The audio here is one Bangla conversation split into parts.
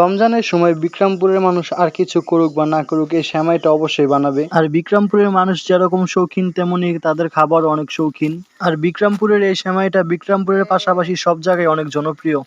রমজানের সময় বিক্রমপুরের মানুষ আর কিছু করুক বা না করুক এই সেমাইটা অবশ্যই বানাবে। আর বিক্রমপুরের মানুষ যেরকম শৌখিন তেমনি তাদের খাবারও অনেক শৌখিন। আর বিক্রমপুরের এই সেমাইটা বিক্রমপুরের পাশাপাশি সব জায়গায় অনেক জনপ্রিয়।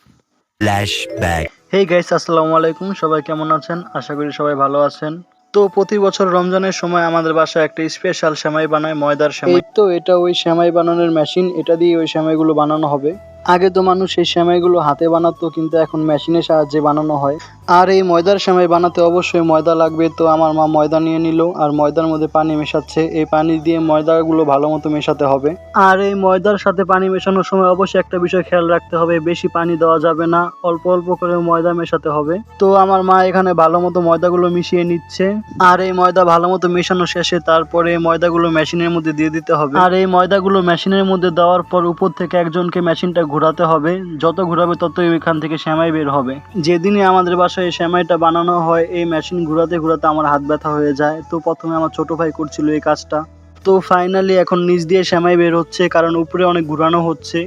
হেই গাইস, আসসালামু আলাইকুম। সবাই কেমন আছেন? আশা করি সবাই ভালো আছেন। তো প্রতি বছর রমজানের সময় আমাদের বাসায় একটা স্পেশাল সেমাই বানায়, ময়দার সেমাই। তো এটা ওই সেমাই বানানোর মেশিন, এটা দিয়ে ওই সেমাইগুলো বানানো হবে। আগে তো মানুষ এই সেমাইগুলো হাতে বানাতো, কিন্তু এখন মেশিনের সাহায্যে বানানো হয়। আর এই ময়দার সেমাই বানাতে অবশ্যই ময়দা লাগবে। তো আমার মা ময়দা নিয়ে নিল, আর ময়দার মধ্যে পানি মেশাচ্ছে। এই পানি দিয়ে ময়দাগুলো ভালো মতো মেশাতে হবে। আর এই ময়দার সাথে পানি মেশানোর সময় অবশ্যই একটা বিষয় খেয়াল রাখতে হবে, বেশি পানি দেওয়া যাবে না, অল্প অল্প করে ময়দা মেশাতে হবে। তো আমার মা এখানে ভালো মতো ময়দাগুলো মিশিয়ে নিচ্ছে। আর এই ময়দা ভালো মতো মেশানো শেষে তারপরে ময়দাগুলো মেশিনের মধ্যে দিয়ে দিতে হবে। আর এই ময়দাগুলো মেশিনের মধ্যে দেওয়ার পর উপর থেকে একজনকে মেশিনটা ঘোরাতে হবে। যত ঘোরাবে ততই এখান থেকে সেমাই বের হবে। যেদিনে আমাদের বাসায় এই সেমাইটা বানানো হয়, এই মেশিন ঘোরাতে ঘোরাতে আমার হাত ব্যথা হয়ে যায়। তো প্রথমে আমার ছোট ভাই করছিল এই কাজটা। তো ফাইনালি এখন নিচ দিয়ে সেমাই বের হচ্ছে, কারণ উপরে অনেক ঘোরানো হচ্ছে।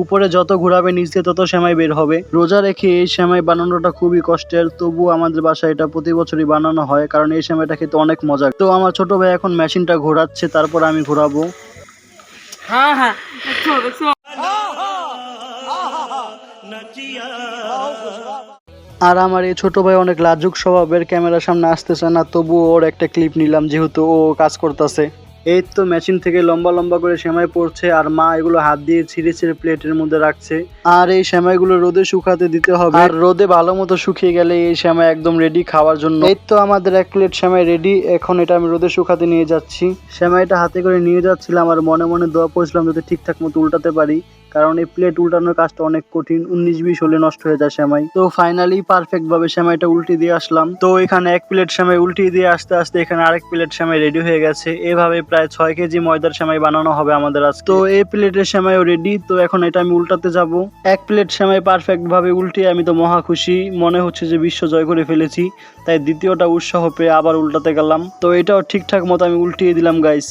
উপরে যত ঘোরাবে নিচ দিয়ে তত সেমাই বের হবে। রোজা রেখে এই সেমাই বানানোটা খুবই কষ্টের, তবু আমাদের বাসায় এটা প্রতি বছরই বানানো হয়, কারণ এই সেমাইটা খেতে অনেক মজা। তো আমার ছোট ভাই এখন মেশিনটা ঘোরাচ্ছে, তারপর আমি ঘোরাবো। আর আমার এই ছোট ভাই অনেক লাজুক স্বভাবের, ক্যামেরার সামনে আসতেছে না, তবুও ওর একটা ক্লিপ নিলাম যেহেতু ও কাজ করতেছে। এই তো মেশিন থেকে লম্বা লম্বা করে সেমাই পড়ছে, আর মা এগুলো হাত দিয়ে ছিঁড়ে ছিঁড়ে প্লেটের মধ্যে রাখছে। আর এই সেমাইগুলো রোদে শুকাতে দিতে হবে, আর রোদে ভালো মতো শুকিয়ে গেলে এই সেমাই একদম রেডি খাওয়ার জন্য। এই তো আমাদের 1 প্লেট সেমাই রেডি। এখন এটা আমি রোদে শুকাতে নিয়ে যাচ্ছি। সেমাইটা হাতে করে নিয়ে যাচ্ছিলাম, আর মনে মনে দোয়া পড়ছিলাম যাতে ঠিকঠাক মতো উল্টাতে পারি, কারণ এই প্লেট উল্টানোর কাজটা অনেক কঠিন। 19-20 হলে নষ্ট হয়ে যায় সেমাই। তো ফাইনালি পারফেক্ট ভাবে সেমাইটা উল্টে দিয়ে আসলাম। তো এখানে 1 প্লেট সেমাই উল্টিয়ে দিয়ে আস্তে আস্তে এখানে আরেক প্লেট সেমাই রেডি হয়ে গেছে। এভাবে প্রায় 6 কেজি ময়দার সেমাই বানানো হবে আমাদের আজ। তো এই প্লেটের সেমাইও রেডি। তো এখন এটা আমি উল্টাতে যাব। 1 প্লেট সেমাই পারফেক্ট ভাবে উল্টিয়ে আমি তো মহা খুশি, মনে হচ্ছে যে বিশ্ব জয় করে ফেলেছি। তাই দ্বিতীয়টা উৎসাহ পেয়ে আবার উল্টাতে গেলাম। তো এটাও ঠিকঠাক মতো আমি উল্টিয়ে দিলাম গাইস।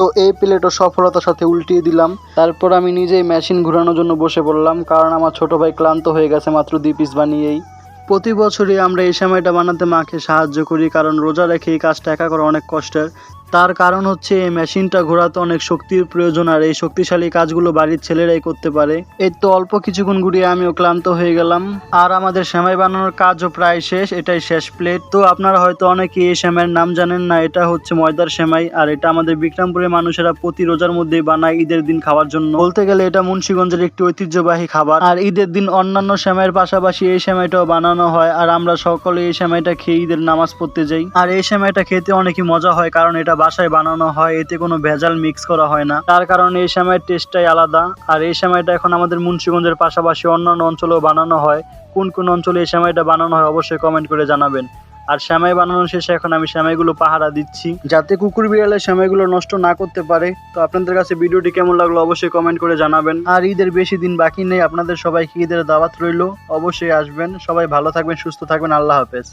তো এই প্লেটও সফলতার সাথে উল্টিয়ে দিলাম। তারপর আমি নিজেই মেশিন ঘোরানোর জন্য বসে পড়লাম, কারণ আমার ছোট ভাই ক্লান্ত হয়ে গেছে মাত্র 2 পিস বানিয়েই। প্রতি বছরই আমরা এই সেমাইটা বানাতে মাকে সাহায্য করি, কারণ রোজা রেখে এই কাজটা একা করা অনেক কষ্টের। তার কারণ হচ্ছে এই মেশিনটা ঘোরাতে অনেক শক্তির প্রয়োজন, আর এই শক্তিশালী কাজগুলো বাড়ির ছেলেরাই করতে পারে। এই তো অল্প কিছুক্ষণ ঘুরিয়ে আমিও ক্লান্ত হয়ে গেলাম। আর আমাদের সেমাই বানানোর কাজও প্রায় শেষ, এটাই শেষ প্লেট। তো আপনারা হয়তো অনেকেই এই সেমাইয়ের নাম জানেন না, এটা হচ্ছে ময়দার সেমাই। আর এটা আমাদের বিক্রমপুরের মানুষেরা প্রতি রোজার মধ্যেই বানায় ঈদের দিন খাওয়ার জন্য। বলতে গেলে এটা মুন্সিগঞ্জের একটি ঐতিহ্যবাহী খাবার। আর ঈদের দিন অন্যান্য সেমাইয়ের পাশাপাশি এই সেমাইটাও বানানো হয়, আর আমরা সকলে এই সেমাইটা খেয়ে ঈদের নামাজ পড়তে যাই। আর এই সেমাইটা খেতে অনেকই মজা হয়, কারণ এটা বাসায় বানানো হয়, এতে কোনো ভেজাল মিক্স করা হয় না। তার কারণে এই সেমাইয়ের টেস্টটাই আলাদা। আর এই সেমাইটা এখন আমাদের মুন্সিগঞ্জের পাশাপাশি অন্যান্য অঞ্চলেও বানানো হয়। কোন কোন অঞ্চলে এই সেমাইটা বানানো হয় অবশ্যই কমেন্ট করে জানাবেন। আর সেমাই বানানো শেষে এখন আমি সেমাইগুলো পাহারা দিচ্ছি, যাতে কুকুর বিড়ালে সেমাইগুলো নষ্ট না করতে পারে। তো আপনাদের কাছে ভিডিওটি কেমন লাগলো অবশ্যই কমেন্ট করে জানাবেন। আর ঈদের বেশি দিন বাকি নেই, আপনাদের সবাইকে ঈদের দাওয়াত রইল, অবশ্যই আসবেন। সবাই ভালো থাকবেন, সুস্থ থাকবেন। আল্লাহ হাফেজ।